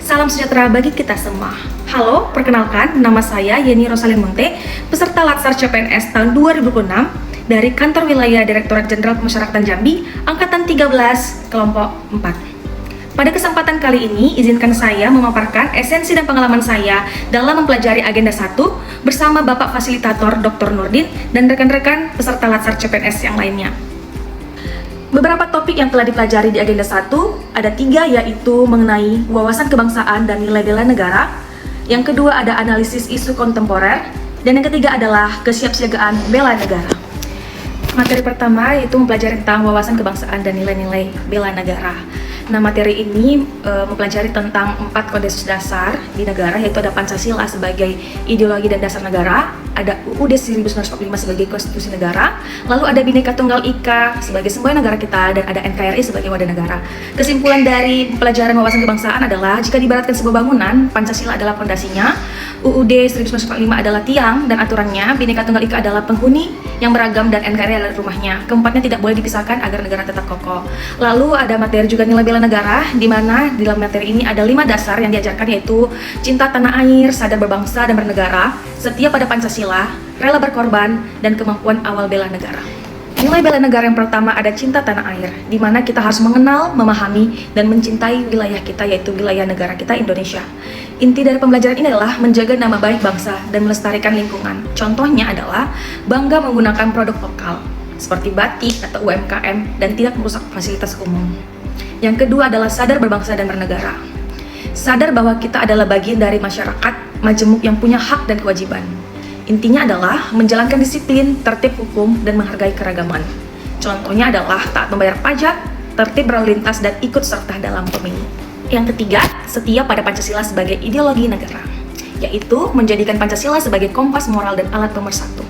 Salam sejahtera bagi kita semua. Halo, perkenalkan, nama saya Yeni Rosalin Monte, peserta Latsar CPNS tahun 2026 dari Kantor Wilayah Direktorat Jenderal Pemasyarakatan Jambi, Angkatan 13, Kelompok 4. Pada kesempatan kali ini, izinkan saya memaparkan esensi dan pengalaman saya dalam mempelajari Agenda 1 bersama Bapak Fasilitator Dr. Nurdin dan rekan-rekan peserta Latsar CPNS yang lainnya. Beberapa topik yang telah dipelajari di Agenda 1 ada 3, yaitu mengenai wawasan kebangsaan dan nilai bela negara. Yang kedua ada analisis isu kontemporer, dan yang ketiga adalah kesiapsiagaan bela negara. Materi pertama yaitu mempelajari tentang wawasan kebangsaan dan nilai-nilai bela negara. Nah, materi ini mempelajari tentang 4 kode dasar di negara, yaitu ada Pancasila sebagai ideologi dan dasar negara, ada UUD 1945 sebagai konstitusi negara, lalu ada Bhinneka Tunggal Ika sebagai semboyan negara kita, dan ada NKRI sebagai wadah negara. Kesimpulan dari pelajaran wawasan kebangsaan adalah jika diibaratkan sebuah bangunan, Pancasila adalah fondasinya, UUD 1945 adalah tiang dan aturannya, Bhinneka Tunggal Ika adalah penghuni yang beragam, dan NKRI adalah rumahnya. Keempatnya tidak boleh dipisahkan agar negara tetap kokoh. Lalu ada materi juga nilai bela negara, di mana di dalam materi ini ada 5 dasar yang diajarkan, yaitu cinta tanah air, sadar berbangsa dan bernegara, setia pada Pancasila, rela berkorban, dan kemampuan awal bela negara. Nilai bela negara yang pertama ada cinta tanah air, di mana kita harus mengenal, memahami, dan mencintai wilayah kita, yaitu wilayah negara kita, Indonesia. Inti dari pembelajaran ini adalah menjaga nama baik bangsa dan melestarikan lingkungan. Contohnya adalah bangga menggunakan produk lokal, seperti batik atau UMKM, dan tidak merusak fasilitas umum. Yang kedua adalah sadar berbangsa dan bernegara. Sadar bahwa kita adalah bagian dari masyarakat majemuk yang punya hak dan kewajiban. Intinya adalah menjalankan disiplin, tertib hukum, dan menghargai keragaman. Contohnya adalah taat membayar pajak, tertib berlalu lintas, dan ikut serta dalam pemilu. Yang ketiga, setia pada Pancasila sebagai ideologi negara, yaitu menjadikan Pancasila sebagai kompas moral dan alat pemersatu.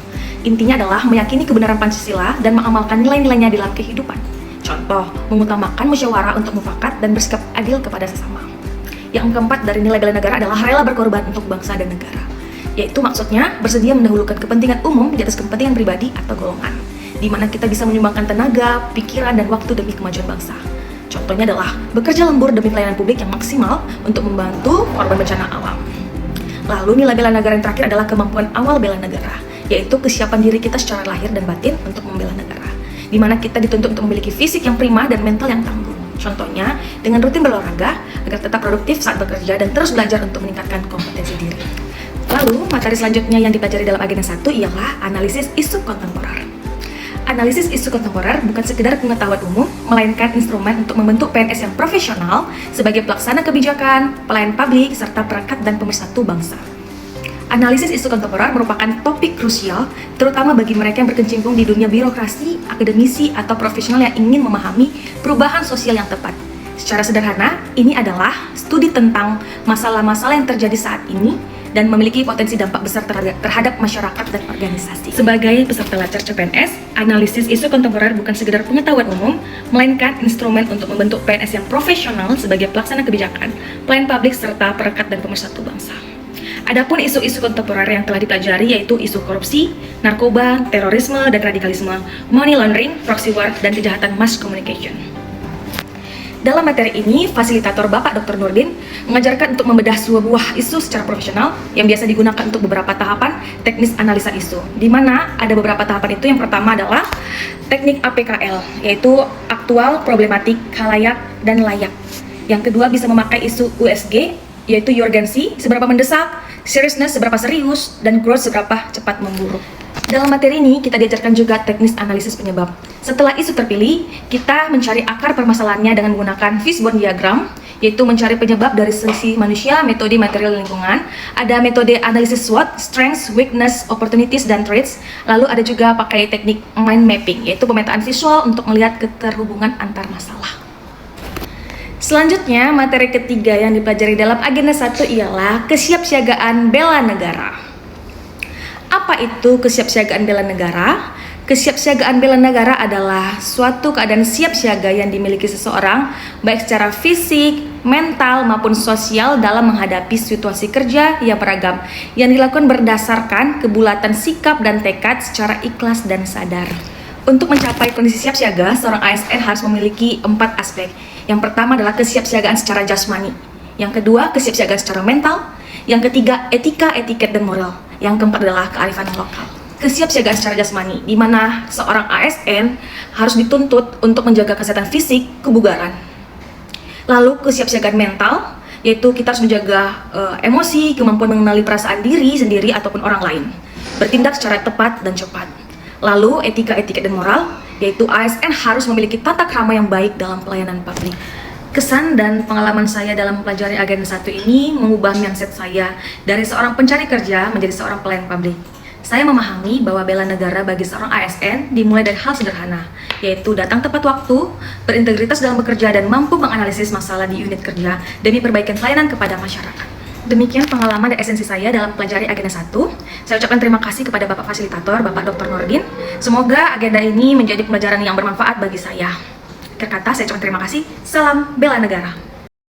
Intinya adalah meyakini kebenaran Pancasila dan mengamalkan nilai-nilainya dalam kehidupan. Contoh, mengutamakan musyawarah untuk mufakat dan bersikap adil kepada sesama. Yang keempat dari nilai bela negara adalah rela berkorban untuk bangsa dan negara, yaitu maksudnya bersedia mendahulukan kepentingan umum di atas kepentingan pribadi atau golongan, di mana kita bisa menyumbangkan tenaga, pikiran, dan waktu demi kemajuan bangsa. Contohnya adalah bekerja lembur demi pelayanan publik yang maksimal untuk membantu korban bencana alam. Lalu nilai bela negara yang terakhir adalah kemampuan awal bela negara, yaitu kesiapan diri kita secara lahir dan batin untuk membela negara, di mana kita dituntut untuk memiliki fisik yang prima dan mental yang tangguh. Contohnya, dengan rutin berolahraga agar tetap produktif saat bekerja dan terus belajar untuk meningkatkan kompetensi diri. Lalu, materi selanjutnya yang dipelajari dalam Agenda 1 ialah analisis isu kontemporer. Analisis isu kontemporer bukan sekedar pengetahuan umum, melainkan instrumen untuk membentuk PNS yang profesional sebagai pelaksana kebijakan, pelayan publik, serta perangkat dan pemersatu bangsa. Analisis isu kontemporer merupakan topik krusial, terutama bagi mereka yang berkecimpung di dunia birokrasi, akademisi, atau profesional yang ingin memahami perubahan sosial yang tepat. Secara sederhana, ini adalah studi tentang masalah-masalah yang terjadi saat ini dan memiliki potensi dampak besar terhadap masyarakat dan organisasi. Sebagai peserta Latsar CPNS, analisis isu kontemporer bukan sekedar pengetahuan umum, melainkan instrumen untuk membentuk PNS yang profesional sebagai pelaksana kebijakan, pelayan publik, serta perekat dan pemersatu bangsa. Adapun isu-isu kontemporer yang telah dipelajari yaitu isu korupsi, narkoba, terorisme dan radikalisme, money laundering, proxy war, dan kejahatan mass communication. Dalam materi ini, fasilitator Bapak Dr. Nurdin mengajarkan untuk membedah sebuah isu secara profesional yang biasa digunakan untuk beberapa tahapan teknis analisa isu, di mana ada beberapa tahapan itu. Yang pertama adalah teknik APKL, yaitu aktual, problematik, khalayak, dan layak. Yang kedua bisa memakai isu USG, yaitu urgensi, seberapa mendesak, seriousness, seberapa serius, dan growth, seberapa cepat memburuk. Dalam materi ini, kita diajarkan juga teknis analisis penyebab. Setelah isu terpilih, kita mencari akar permasalahannya dengan menggunakan fishbone diagram, yaitu mencari penyebab dari sisi manusia, metode, material, lingkungan. Ada metode analisis SWOT, strengths, weakness, opportunities, dan traits. Lalu ada juga pakai teknik mind mapping, yaitu pemetaan visual untuk melihat keterhubungan antar masalah. Selanjutnya, materi ketiga yang dipelajari dalam Agenda 1 ialah kesiapsiagaan bela negara. Apa itu kesiapsiagaan bela negara? Kesiapsiagaan bela negara adalah suatu keadaan siap siaga yang dimiliki seseorang baik secara fisik, mental, maupun sosial dalam menghadapi situasi kerja yang beragam yang dilakukan berdasarkan kebulatan sikap dan tekad secara ikhlas dan sadar. Untuk mencapai kondisi siap siaga, seorang ASN harus memiliki 4 aspek. Yang pertama adalah kesiapsiagaan secara jasmani, Yang kedua, kesiapsiagaan secara mental. Yang ketiga, etika, etiket, dan moral. Yang keempat adalah kearifan lokal. Kesiapsiagaan secara jasmani, di mana seorang ASN harus dituntut untuk menjaga kesehatan fisik, kebugaran. Lalu kesiapsiagaan mental, yaitu kita harus menjaga emosi, kemampuan mengenali perasaan diri sendiri ataupun orang lain, bertindak secara tepat dan cepat. Lalu etika, etiket, dan moral, yaitu ASN harus memiliki tata krama yang baik dalam pelayanan publik. Kesan dan pengalaman saya dalam mempelajari agenda 1 ini mengubah mindset saya dari seorang pencari kerja menjadi seorang pelayan publik. Saya memahami bahwa bela negara bagi seorang ASN dimulai dari hal sederhana, yaitu datang tepat waktu, berintegritas dalam bekerja, dan mampu menganalisis masalah di unit kerja demi perbaikan pelayanan kepada masyarakat. Demikian pengalaman dan esensi saya dalam pelajari agenda 1. Saya ucapkan terima kasih kepada Bapak Fasilitator, Bapak Dr. Nordin. Semoga agenda ini menjadi pembelajaran yang bermanfaat bagi saya. Akhir kata, saya ucapkan terima kasih. Salam bela negara.